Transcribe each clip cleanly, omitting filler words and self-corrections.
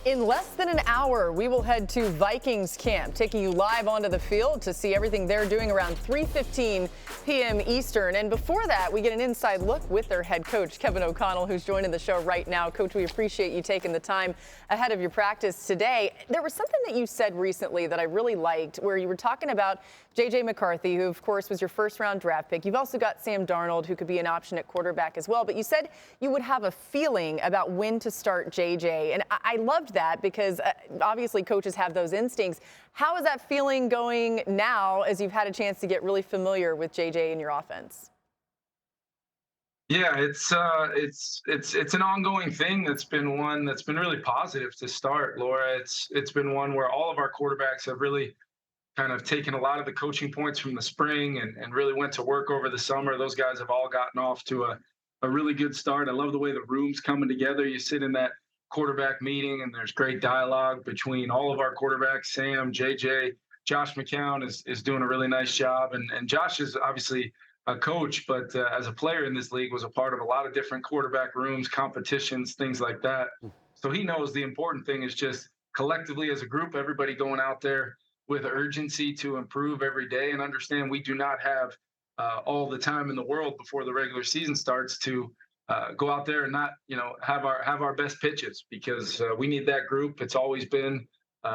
In less than an hour, we will head to Vikings camp, taking you live onto the field to see everything they're doing around 3:15 p.m. Eastern. And before that, we get an inside look with their head coach, Kevin O'Connell, who's joining the show right now. Coach, we appreciate you taking the time ahead of your practice today. There was something that you said recently that I really liked, where you were talking about JJ McCarthy, who, of course, was your first-round draft pick. You've also got Sam Darnold, who could be an option at quarterback as well. But you said you would have a feeling about when to start JJ. And I loved that because obviously coaches have those instincts. How is that feeling going now as you've had a chance to get really familiar with JJ in your offense? Yeah, it's an ongoing thing. That's been one that's been really positive to start, Laura. It's been one where all of our quarterbacks have really kind of taken a lot of the coaching points from the spring and really went to work over the summer. Those guys have all gotten off to a really good start. I love the way the room's coming together. You sit in that quarterback meeting and there's great dialogue between all of our quarterbacks. Sam, JJ, Josh McCown is doing a really nice job. And Josh is obviously a coach, but as a player in this league was a part of a lot of different quarterback rooms, competitions, things like that. So he knows the important thing is just collectively as a group, everybody going out there with urgency to improve every day and understand we do not have all the time in the world before the regular season starts to go out there and not, have our best pitches because we need that group. It's always been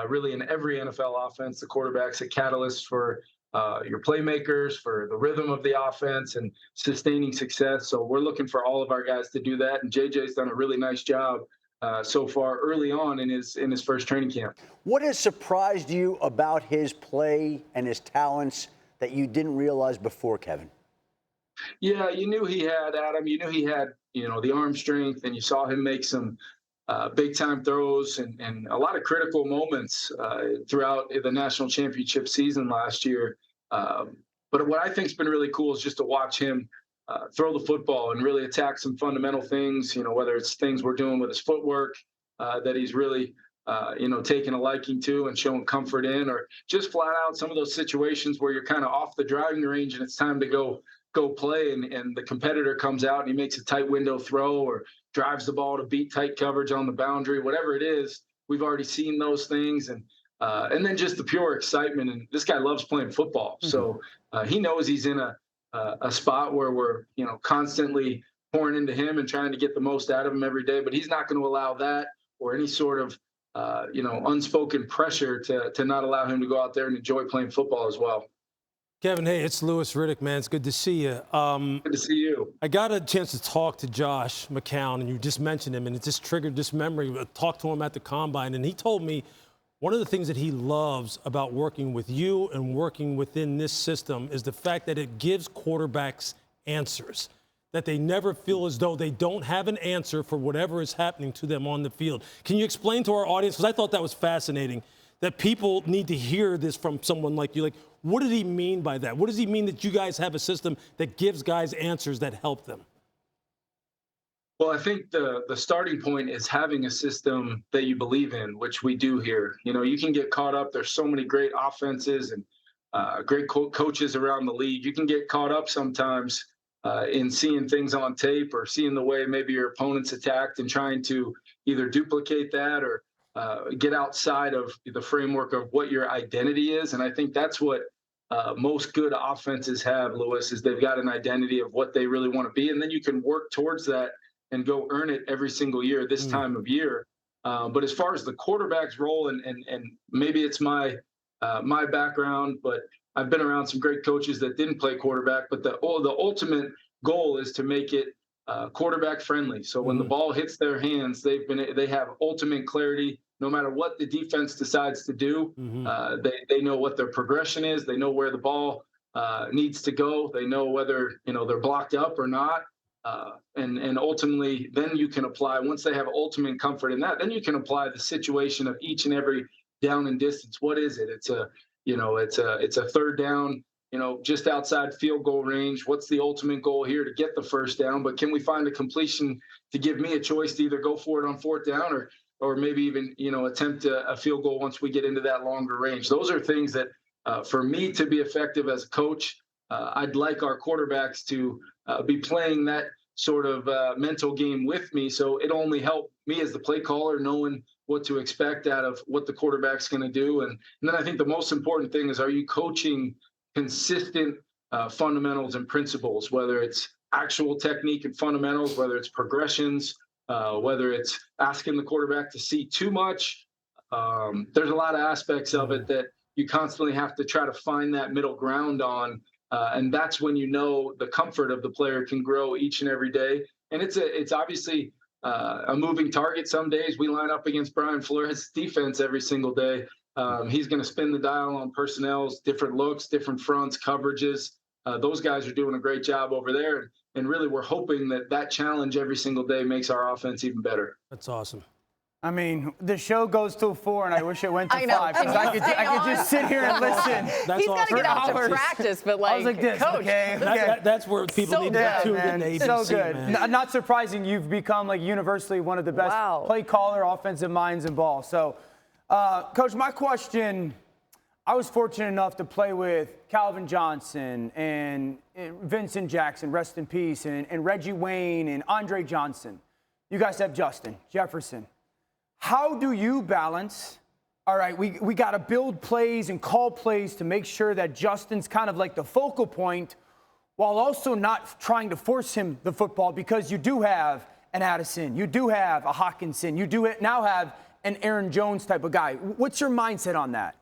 really in every NFL offense, the quarterback's a catalyst for your playmakers, for the rhythm of the offense and sustaining success. So we're looking for all of our guys to do that. And JJ's done a really nice job so far early on in his first training camp. What has surprised you about his play and his talents that you didn't realize before, Kevin? Yeah, you knew he had Adam. You knew he had, the arm strength, and you saw him make some big time throws and a lot of critical moments throughout the national championship season last year. But what I think's been really cool is just to watch him throw the football and really attack some fundamental things, whether it's things we're doing with his footwork that he's really, taking a liking to and showing comfort in, or just flat out some of those situations where you're kind of off the driving range and it's time to go play and the competitor comes out and he makes a tight window throw or drives the ball to beat tight coverage on the boundary, whatever it is. We've already seen those things. And then just the pure excitement. And this guy loves playing football. Mm-hmm. So he knows he's in a spot where we're, constantly pouring into him and trying to get the most out of him every day. But he's not going to allow that or any sort of, unspoken pressure to not allow him to go out there and enjoy playing football as well. Kevin, hey, it's Louis Riddick, man. It's good to see you. Good to see you. I got a chance to talk to Josh McCown, and you just mentioned him, and it just triggered this memory. I talked to him at the Combine, and he told me one of the things that he loves about working with you and working within this system is the fact that it gives quarterbacks answers, that they never feel as though they don't have an answer for whatever is happening to them on the field. Can you explain to our audience, because I thought that was fascinating, that people need to hear this from someone like you? Like, what did he mean by that? What does he mean that you guys have a system that gives guys answers that help them? Well, I think the starting point is having a system that you believe in, which we do here. You can get caught up. There's so many great offenses and great coaches around the league. You can get caught up sometimes in seeing things on tape or seeing the way maybe your opponent's attacked and trying to either duplicate that or get outside of the framework of what your identity is. And I think that's what most good offenses have, Louis, is they've got an identity of what they really want to be. And then you can work towards that and go earn it every single year this time of year. But as far as the quarterback's role, and maybe it's my background, but I've been around some great coaches that didn't play quarterback, but the ultimate goal is to make it quarterback friendly. So when the ball hits their hands, they have ultimate clarity. No matter what the defense decides to do, they know what their progression is. They know where the ball needs to go. They know whether they're blocked up or not. And ultimately, then you can apply. Once they have ultimate comfort in that, then you can apply the situation of each and every down and distance. What is it? It's a third down, just outside field goal range. What's the ultimate goal here to get the first down? But can we find a completion to give me a choice to either go for it on fourth down or maybe even, attempt a field goal once we get into that longer range? Those are things that for me to be effective as a coach, I'd like our quarterbacks to be playing that sort of mental game with me. So it only helped me as the play caller knowing what to expect out of what the quarterback's going to do. And then I think the most important thing is, are you coaching consistent fundamentals and principles, whether it's actual technique and fundamentals, whether it's progressions, whether it's asking the quarterback to see too much. There's a lot of aspects of it that you constantly have to try to find that middle ground on. And that's when you know the comfort of the player can grow each and every day. And it's obviously a moving target. Some days we line up against Brian Flores' defense every single day. He's going to spin the dial on personnels, different looks, different fronts, coverages. Those guys are doing a great job over there. And really, we're hoping that challenge every single day makes our offense even better. That's awesome. I mean, the show goes till 4, and I wish it went to 5. Can you I could just sit here and listen. He's got to get out to practice, but I was like this, coach. okay. That's where people need to tune in to ABC, so good. man. Not surprising, you've become like universally one of the best play caller, offensive minds in ball. So, Coach, my question, I was fortunate enough to play with Calvin Johnson and Vincent Jackson, rest in peace, and Reggie Wayne and Andre Johnson. You guys have Justin Jefferson. How do you balance, all right, we got to build plays and call plays to make sure that Justin's kind of like the focal point while also not trying to force him the football, because you do have an Addison, you do have a Hawkinson, you do now have an Aaron Jones type of guy. What's your mindset on that?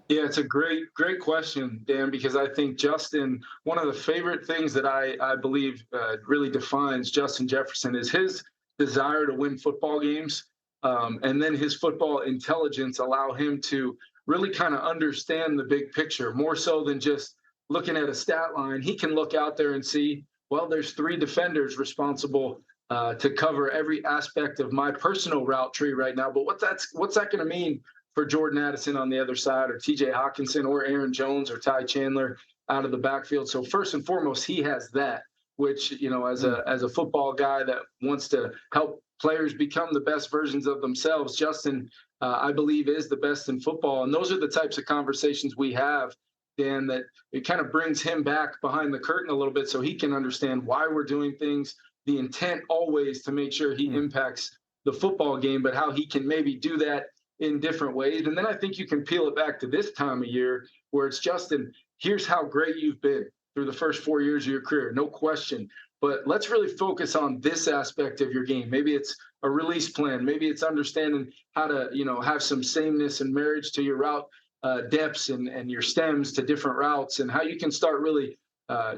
Yeah, it's a great question, Dan, because I think Justin, one of the favorite things that I believe really defines Justin Jefferson is his desire to win football games. And then his football intelligence allow him to really kind of understand the big picture, more so than just looking at a stat line. He can look out there and see, well, there's 3 defenders responsible to cover every aspect of my personal route tree right now. But what's that going to mean for Jordan Addison on the other side, or TJ Hawkinson, or Aaron Jones, or Ty Chandler out of the backfield? So first and foremost, he has that, which, you know, as a football guy that wants to help players become the best versions of themselves, Justin, I believe, is the best in football. And those are the types of conversations we have, Dan, that it kind of brings him back behind the curtain a little bit so he can understand why we're doing things, the intent always to make sure he impacts the football game, but how he can maybe do that in different ways. And then I think you can peel it back to this time of year where it's, Justin, here's how great you've been through the first 4 years of your career, no question. But let's really focus on this aspect of your game. Maybe it's a release plan. Maybe it's understanding how to, you know, have some sameness and marriage to your route depths and your stems to different routes, and how you can start really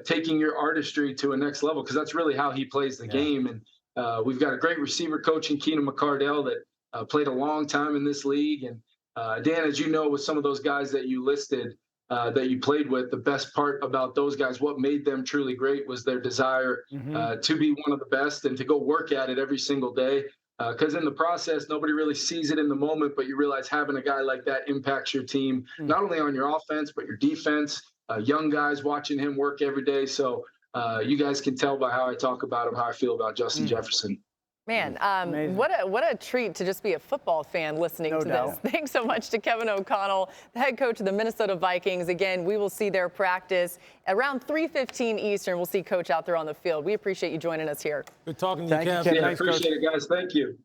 taking your artistry to a next level, because that's really how he plays the game. And we've got a great receiver coach in Keenan McCardell that played a long time in this league. And Dan, as you know, with some of those guys that you listed, that you played with, the best part about those guys, what made them truly great, was their desire to be one of the best and to go work at it every single day. Because in the process, nobody really sees it in the moment, but you realize having a guy like that impacts your team, not only on your offense, but your defense, young guys watching him work every day. So you guys can tell by how I talk about him, how I feel about Justin Jefferson. Man, what a treat to just be a football fan listening to this. Thanks so much to Kevin O'Connell, the head coach of the Minnesota Vikings. Again, we will see their practice around 3:15 Eastern. We'll see Coach out there on the field. We appreciate you joining us here. Good talking to you, Kevin. Yeah, I appreciate it, guys. Thank you.